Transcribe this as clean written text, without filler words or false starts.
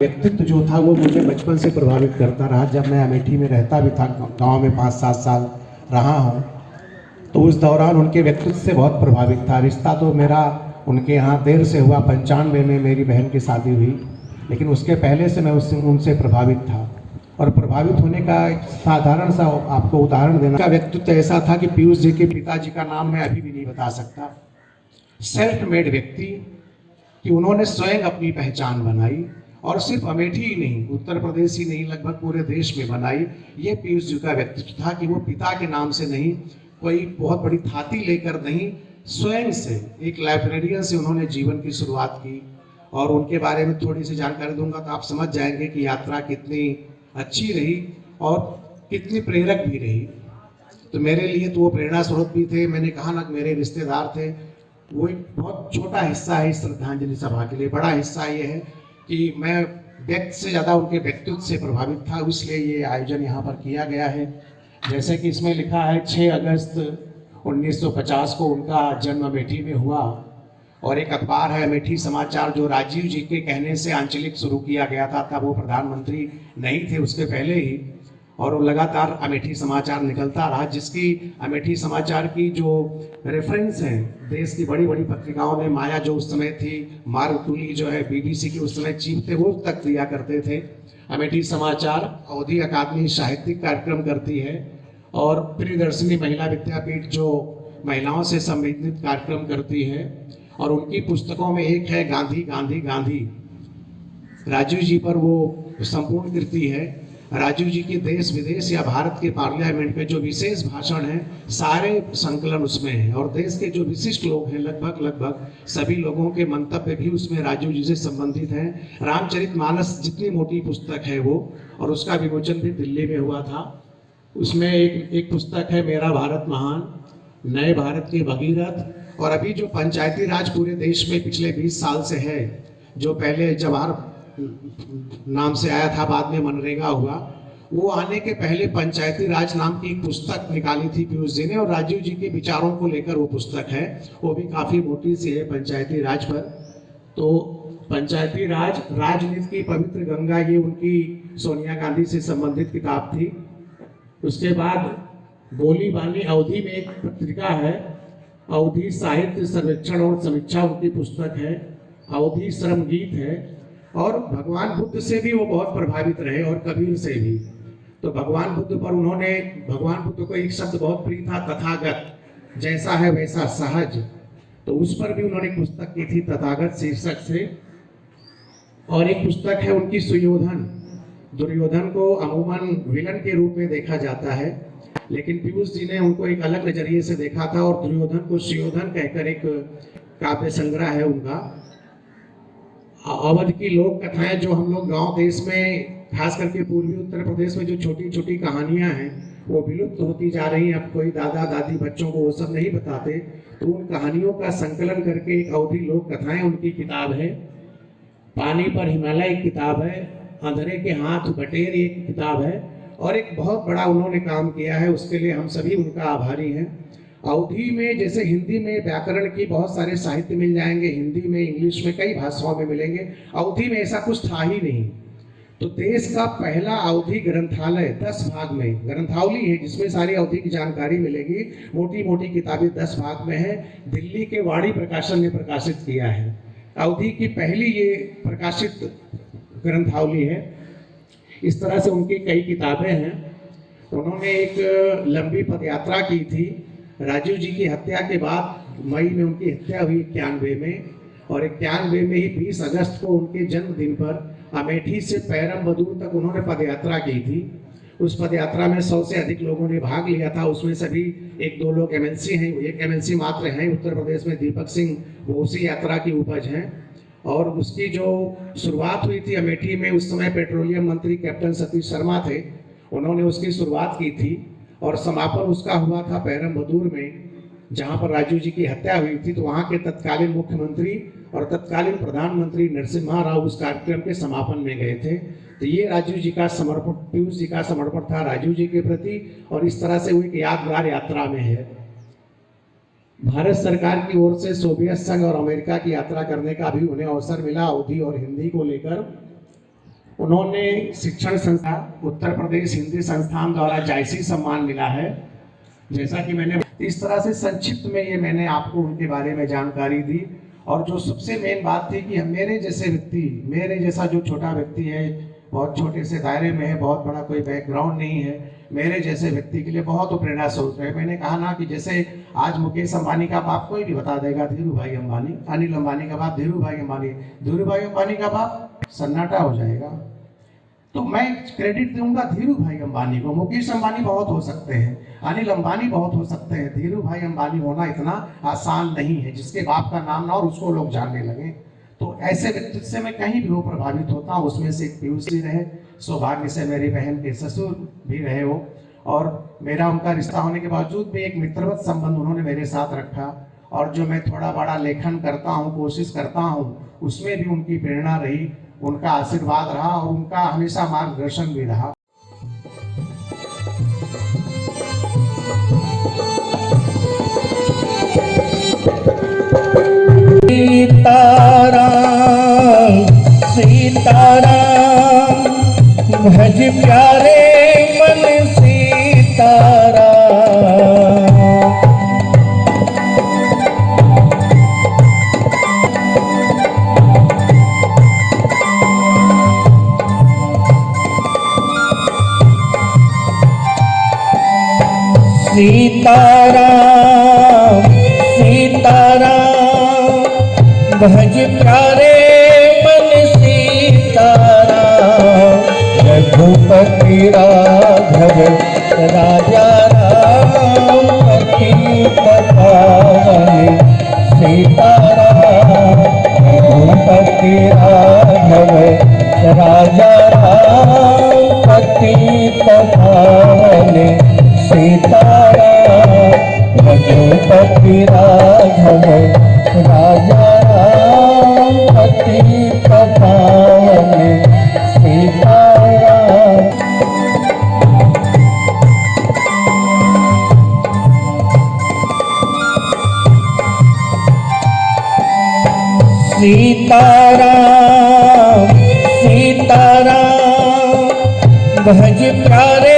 व्यक्तित्व जो था वो मुझे बचपन से प्रभावित करता रहा। जब मैं अमेठी में रहता भी था, गांव में 5-7 साल रहा हूँ, तो उस दौरान उनके व्यक्तित्व से बहुत प्रभावित था। रिश्ता तो मेरा उनके यहाँ देर से हुआ, 95 में मेरी बहन की शादी हुई, लेकिन उसके पहले से मैं उनसे प्रभावित था। और प्रभावित होने का एक साधारण सा आपको उदाहरण देना का व्यक्तित्व ऐसा था कि पीयूष जी के पिताजी का नाम मैं अभी भी नहीं बता सकता। सेल्फ मेड व्यक्ति कि उन्होंने स्वयं अपनी पहचान बनाई, और सिर्फ अमेठी ही नहीं, उत्तर प्रदेश ही नहीं, लगभग पूरे देश में बनाई। ये पीयूष जी का व्यक्तित्व था कि वो पिता के नाम से नहीं, कोई बहुत बड़ी थाती लेकर नहीं, स्वयं से एक लाइब्रेरियन से उन्होंने जीवन की शुरुआत की। और उनके बारे में थोड़ी सी जानकारी दूंगा तो आप समझ जाएंगे कि यात्रा कितनी अच्छी रही और कितनी प्रेरक भी रही। तो मेरे लिए तो वो प्रेरणा स्रोत भी थे। मैंने कहा ना, मेरे रिश्तेदार थे। वो एक बहुत छोटा हिस्सा है इस श्रद्धांजलि सभा के लिए। बड़ा हिस्सा ये है कि मैं व्यक्ति से ज़्यादा उनके व्यक्तित्व से प्रभावित था, इसलिए ये आयोजन यहाँ पर किया गया है। जैसे कि इसमें लिखा है 6 अगस्त 1950 को उनका जन्म अमेठी में हुआ, और एक अखबार है अमेठी समाचार जो राजीव जी के कहने से आंचलिक शुरू किया गया था। तब वो प्रधानमंत्री नहीं थे, उसके पहले ही, और वो लगातार अमेठी समाचार निकलता रहा, जिसकी अमेठी समाचार की जो रेफरेंस है देश की बड़ी बड़ी पत्रिकाओं ने, माया जो उस समय थी, मारुतुली जो है बीबीसी की उस समय चीफ थे, वो तक दिया करते थे। अमेठी समाचार अवधि अकादमी साहित्यिक कार्यक्रम करती है, और प्रियदर्शनी महिला विद्यापीठ जो महिलाओं से संबंधित कार्यक्रम करती है। और उनकी पुस्तकों में एक है गांधी गांधी गांधी, राजीव जी पर वो संपूर्ण कृति है। राजीव जी के देश विदेश या भारत के पार्लियामेंट में जो विशेष भाषण हैं, सारे संकलन उसमें है, और देश के जो विशिष्ट लोग हैं लगभग सभी लोगों के मंतव्य भी उसमें राजीव जी से संबंधित हैं। रामचरितमानस जितनी मोटी पुस्तक है वो, और उसका विमोचन भी दिल्ली में हुआ था। उसमें एक पुस्तक है मेरा भारत महान, नए भारत के भगीरथ, और अभी जो पंचायती राज पूरे देश में पिछले 20 साल से है, जो पहले जवाहर नाम से आया था, बाद में मनरेगा हुआ, वो आने के पहले पंचायती राज नाम की एक पुस्तक निकाली थी पीयूष जी ने, और राजीव जी के विचारों को लेकर वो पुस्तक है। वो भी काफ़ी मोटी सी है पंचायती राज पर। तो पंचायती राज, राजनीति की पवित्र गंगा, ये उनकी सोनिया गांधी से संबंधित किताब थी। उसके बाद बोली बानी अवधि में एक पत्रिका है, अवधि साहित्य सर्वेक्षण और समीक्षा उनकी पुस्तक है, अवधि श्रम गीत है। और भगवान बुद्ध से भी वो बहुत प्रभावित रहे, और कबीर से भी। तो भगवान बुद्ध पर उन्होंने, भगवान बुद्ध को एक शब्द बहुत प्रिय था, तथागत, जैसा है वैसा सहज। तो उस पर भी उन्होंने एक पुस्तक की थी तथागत शीर्षक से। और एक पुस्तक है उनकी सुयोधन। दुर्योधन को अमूमन विलन के रूप में देखा जाता है, लेकिन पीयूष जी ने उनको एक अलग नजरिए से देखा था, और दुर्योधन को सुयोधन कहकर एक काव्य संग्रह है उनका। अवध की लोक कथाएं जो हम लोग गांव देश में, खास करके पूर्वी उत्तर प्रदेश में जो छोटी छोटी कहानियां हैं, वो विलुप्त होती जा रही हैं। अब कोई दादा दादी बच्चों को वो सब नहीं बताते, तो उन कहानियों का संकलन करके एक अवधि लोक कथाएं उनकी किताब है। पानी पर हिमालय एक किताब है, अंधेरे के हाथ बटेर एक किताब है, और एक बहुत बड़ा उन्होंने काम किया है, उसके लिए हम सभी उनका आभारी हैं। अवधि में, जैसे हिंदी में व्याकरण की बहुत सारे साहित्य मिल जाएंगे, हिंदी में, इंग्लिश में, कई भाषाओं में मिलेंगे, अवधि में ऐसा कुछ था ही नहीं। तो देश का पहला अवधि ग्रंथालय 10 भाग में, ग्रंथावली है जिसमें सारी अवधि की जानकारी मिलेगी, मोटी मोटी किताबें 10 भाग में है, दिल्ली के वाणी प्रकाशन ने प्रकाशित किया है। अवधि की पहली ये प्रकाशित ग्रंथावली है। इस तरह से उनकी कई किताबें हैं। उन्होंने एक लंबी पदयात्रा की थी राजीव जी की हत्या के बाद। मई में उनकी हत्या हुई 91 में, और 91 में ही 20 अगस्त को उनके जन्मदिन पर अमेठी से पैरमबदूर तक उन्होंने पदयात्रा की थी। उस पदयात्रा में 100 से अधिक लोगों ने भाग लिया था। उसमें सभी 1-2 लोग एमएलसी हैं, एक एमएलसी मात्र हैं उत्तर प्रदेश में, दीपक सिंह, वो उसी यात्रा की उपज हैं। और उसकी जो शुरुआत हुई थी अमेठी में, उस समय पेट्रोलियम मंत्री कैप्टन सतीश शर्मा थे, उन्होंने उसकी शुरुआत की थी, और समापन उसका हुआ था पैरमबदूर में, जहां पर राजीव जी की हत्या हुई थी। तो वहां के तत्कालीन मुख्यमंत्री और तत्कालीन प्रधानमंत्री नरसिम्हा राव उस कार्यक्रम के समापन में गए थे। तो ये राजीव जी का समर्पण, पीयूष जी का समर्पण था राजीव जी के प्रति, और इस तरह से वो एक यादगार यात्रा में है। भारत सरकार की ओर से सोवियत संघ और अमेरिका की यात्रा करने का भी उन्हें अवसर मिला, अवधि और हिंदी को लेकर। उन्होंने शिक्षण संस्थान उत्तर प्रदेश हिंदी संस्थान द्वारा जायसी सम्मान मिला है। जैसा कि मैंने इस तरह से संक्षिप्त में ये मैंने आपको उनके बारे में जानकारी दी। और जो सबसे मेन बात थी कि मेरे जैसे व्यक्ति, मेरे जैसा जो छोटा व्यक्ति है, बहुत छोटे से दायरे में है, बहुत बड़ा कोई बैकग्राउंड नहीं है, मेरे जैसे व्यक्ति के लिए बहुत प्रेरणा स्रोत है। मैंने कहा ना कि जैसे आज मुकेश अंबानी का बाप कोई भी बता देगा धीरू भाई अंबानी, अनिल अंबानी का बाप धीरू भाई अंबानी, धीरू भाई अंबानी का बाप सन्नाटा हो जाएगा। तो मैं क्रेडिट दूंगा धीरू भाई अंबानी को। मुकेश अंबानी बहुत हो सकते हैं, अनिल अंबानी बहुत हो सकते हैं, धीरू भाई अंबानी होना इतना आसान नहीं है जिसके बाप का नाम ना और उसको लोग जानने लगे। तो ऐसे व्यक्तित्व से मैं कहीं भी वो प्रभावित होता हूँ। उसमें से एक पीयूष जी रहे, सौभाग्य से मेरी बहन के ससुर भी रहे वो, और मेरा उनका रिश्ता होने के बावजूद भी एक मित्रवत संबंध उन्होंने मेरे साथ रखा। और जो मैं थोड़ा बड़ा लेखन करता हूँ, कोशिश करता हूँ, उसमें भी उनकी प्रेरणा रही, उनका आशीर्वाद रहा और उनका हमेशा मार्गदर्शन भी रहा। सीताराम सीताराम भज प्यारे मन सीताराम। सीताराम सीताराम भज प्यारे मन सीताराम। रघुपति राघव राजा राम पतित पावन सीताराम। रघुपति राघव राजा राम पतित पावन सीताराम। रघुपति राघव राजा राम पतित पावन सीताराम। सीताराम सीताराम भज प्यारे